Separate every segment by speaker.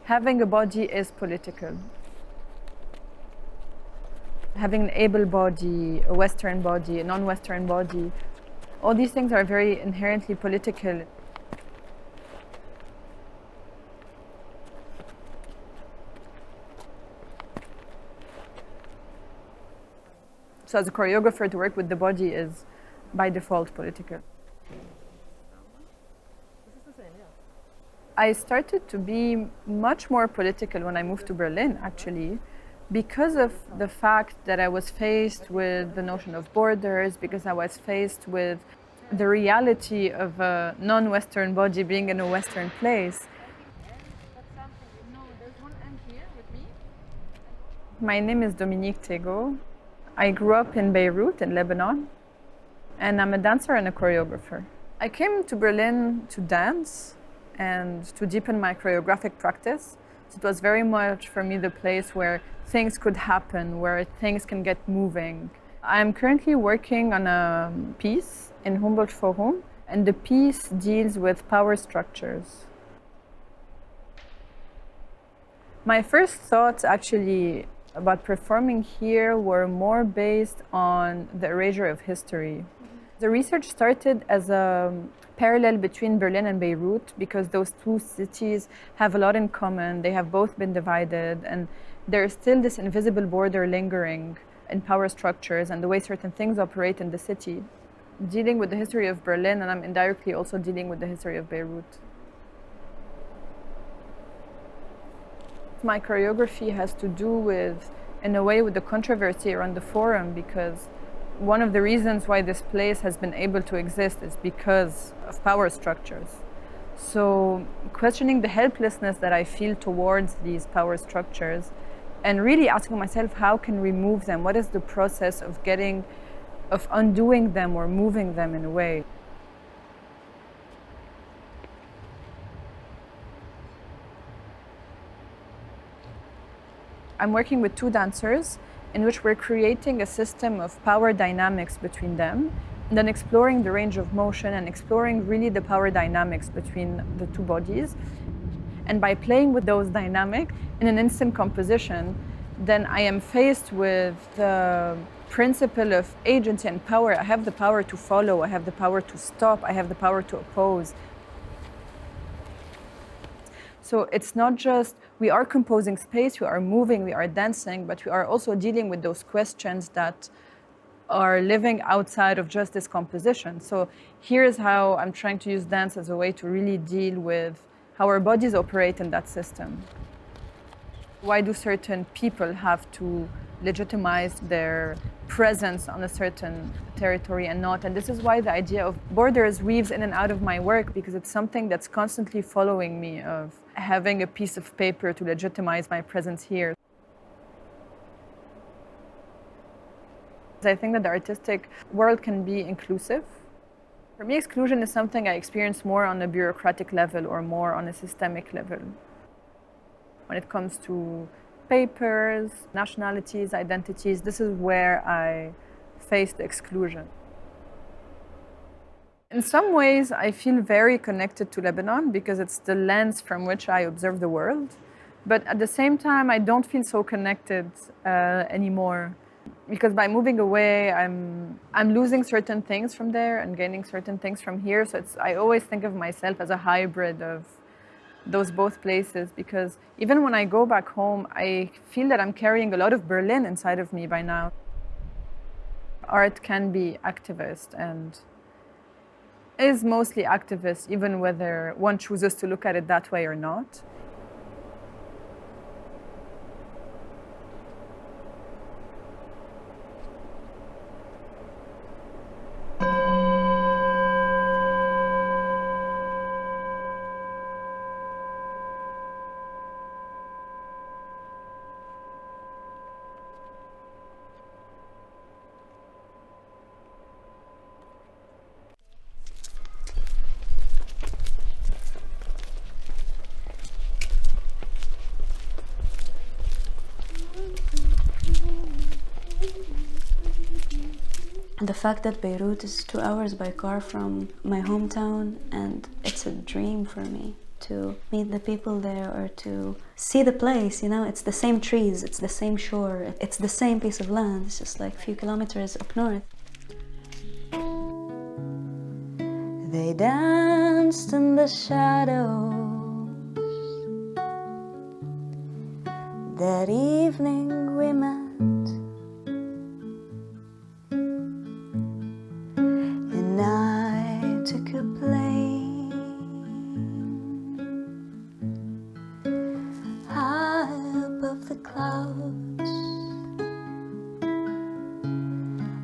Speaker 1: Having a body is political. Having an able body, a Western body, a non-Western body, all these things are very inherently political. So as a choreographer, to work with the body is by default political. I started to be much more political when I moved to Berlin, actually, because of the fact that I was faced with the notion of borders, because I was faced with the reality of a non-Western body being in a Western place. My name is Dominique Tego. I grew up in Beirut, in Lebanon, and I'm a dancer and a choreographer. I came to Berlin to dance and to deepen my choreographic practice. So it was very much for me the place where things could happen, where things can get moving. I'm currently working on a piece in Humboldt Forum, and the piece deals with power structures. My first thoughts actually about performing here were more based on the erasure of history. The research started as a parallel between Berlin and Beirut because those two cities have a lot in common. They have both been divided, and there's still this invisible border lingering in power structures and the way certain things operate in the city. Dealing with the history of Berlin, and I'm indirectly also dealing with the history of Beirut. My choreography has to do with, in a way, with the controversy around the forum, because one of the reasons why this place has been able to exist is because of power structures. So questioning the helplessness that I feel towards these power structures and really asking myself, how can we move them? What is the process of undoing them or moving them in a way? I'm working with two dancers in which we're creating a system of power dynamics between them, and then exploring the range of motion and exploring really the power dynamics between the two bodies. And by playing with those dynamics in an instant composition, then I am faced with the principle of agency and power. I have the power to follow, I have the power to stop, I have the power to oppose. So it's not just we are composing space, we are moving, we are dancing, but we are also dealing with those questions that are living outside of just this composition. So here's how I'm trying to use dance as a way to really deal with how our bodies operate in that system. Why do certain people have to legitimize their presence on a certain territory and not? And this is why the idea of borders weaves in and out of my work, because it's something that's constantly following me, of having a piece of paper to legitimize my presence here. I think that the artistic world can be inclusive. For me, exclusion is something I experience more on a bureaucratic level or more on a systemic level. When it comes to papers, nationalities, identities, this is where I face the exclusion. In some ways, I feel very connected to Lebanon because it's the lens from which I observe the world. But at the same time, I don't feel so connected anymore. Because by moving away, I'm losing certain things from there and gaining certain things from here. So I always think of myself as a hybrid of those both places, because even when I go back home, I feel that I'm carrying a lot of Berlin inside of me by now. Art can be activist and is mostly activist, even whether one chooses to look at it that way or not.
Speaker 2: The fact that Beirut is 2 hours by car from my hometown, and it's a dream for me to meet the people there or to see the place, you know, it's the same trees, it's the same shore, it's the same piece of land, it's just like a few kilometers up north. They danced in the shadows. That evening we met, and I took a plane high above the clouds,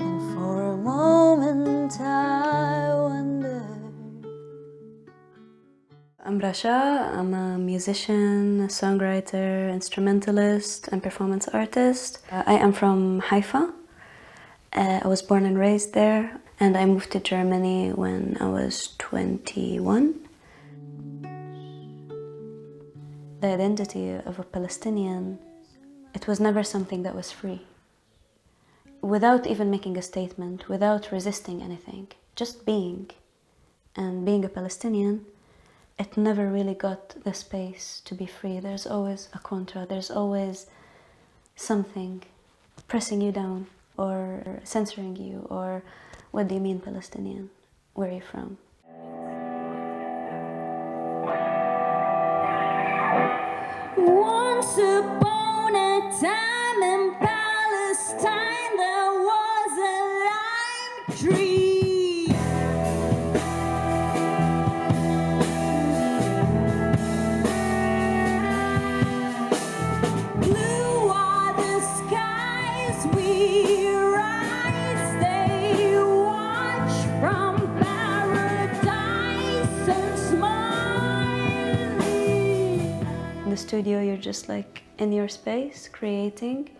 Speaker 2: and for a moment I wondered. I'm Rasha. I'm a musician, a songwriter, instrumentalist, and performance artist. I am from Haifa. I was born and raised there, and I moved to Germany when I was 21. The identity of a Palestinian, it was never something that was free. Without even making a statement, without resisting anything, just being. And being a Palestinian, it never really got the space to be free. There's always a contra, there's always something pressing you down or censoring you, or what do you mean Palestinian? Where are you from? Once upon a time in Palestine there was a lime tree. In the studio, you're just like in your space, creating,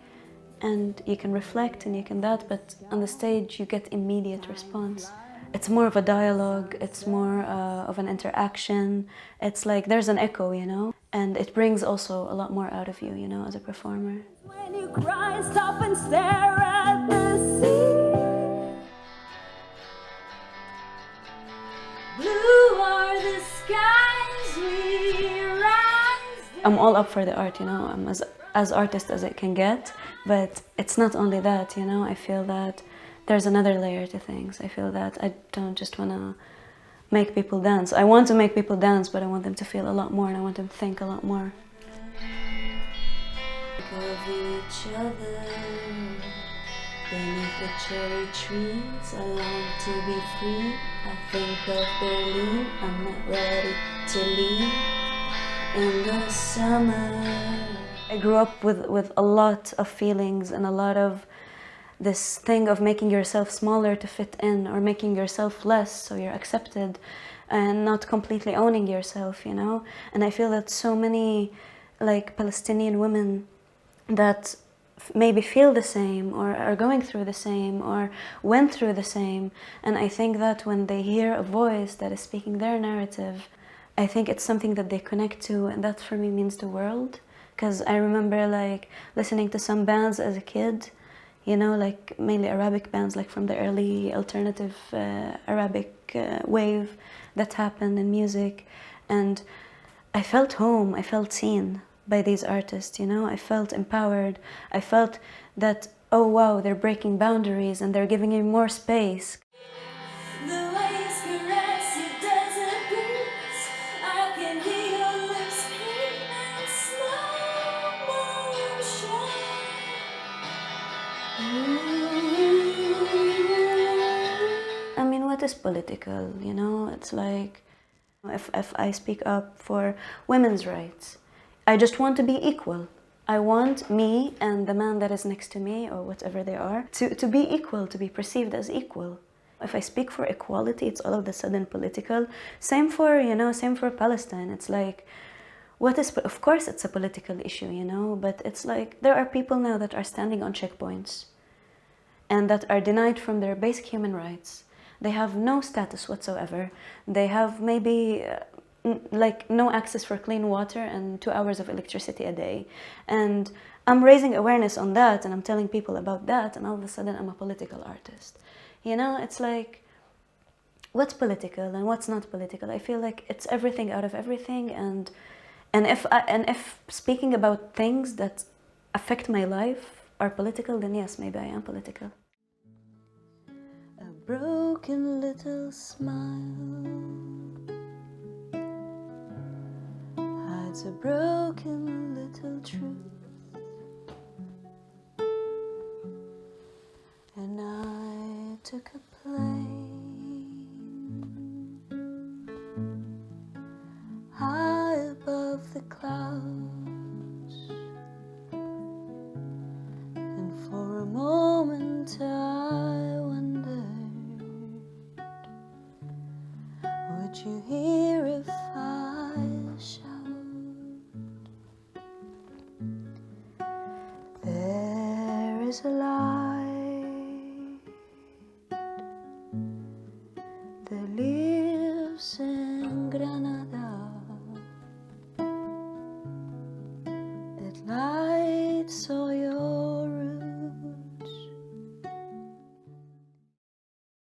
Speaker 2: and you can reflect and you can that, but on the stage you get immediate response. It's more of a dialogue, it's more of an interaction. It's like there's an echo, you know, and it brings also a lot more out of you, you know, as a performer. When you cry, stop and stare at the sea. Blue are the skies we rise. I'm all up for the art, you know, I'm as artist as it can get, but it's not only that, you know, I feel that there's another layer to things. I feel that I don't just want to make people dance. I want to make people dance, but I want them to feel a lot more, and I want them to think a lot more. Of each other beneath the cherry trees, I long to be free. I think of Berlin, I'm not ready to leave in the summer. I grew up with a lot of feelings and a lot of this thing of making yourself smaller to fit in, or making yourself less so you're accepted, and not completely owning yourself, you know? And I feel that so many like Palestinian women that maybe feel the same, or are going through the same, or went through the same, and I think that when they hear a voice that is speaking their narrative, I think it's something that they connect to, and that for me means the world. Because I remember like listening to some bands as a kid, you know, like mainly Arabic bands, like from the early alternative Arabic wave that happened in music, and I felt home, I felt seen by these artists, you know, I felt empowered, I felt that, oh wow, they're breaking boundaries and they're giving you more space. The waves caress your desert breeze, I can hear your lips speak in slow motion. I mean, what is political, you know? It's like, if I speak up for women's rights, I just want to be equal. I want me and the man that is next to me, or whatever they are, to be equal, to be perceived as equal. If I speak for equality, it's all of a sudden political. Same for, you know, same for Palestine. It's like, what is, of course it's a political issue, you know, but it's like, there are people now that are standing on checkpoints and that are denied from their basic human rights. They have no status whatsoever. They have maybe like no access for clean water and 2 hours of electricity a day. And I'm raising awareness on that, and I'm telling people about that, and all of a sudden I'm a political artist. You know, it's like, what's political and what's not political? I feel like it's everything out of everything, and And if speaking about things that affect my life are political, then yes, maybe I am political. A broken little smile hides a broken little truth, and I took a plane high above the clouds, and for a moment I wondered, would you hear if I shout? There is a light that lives in Granada. It lights all your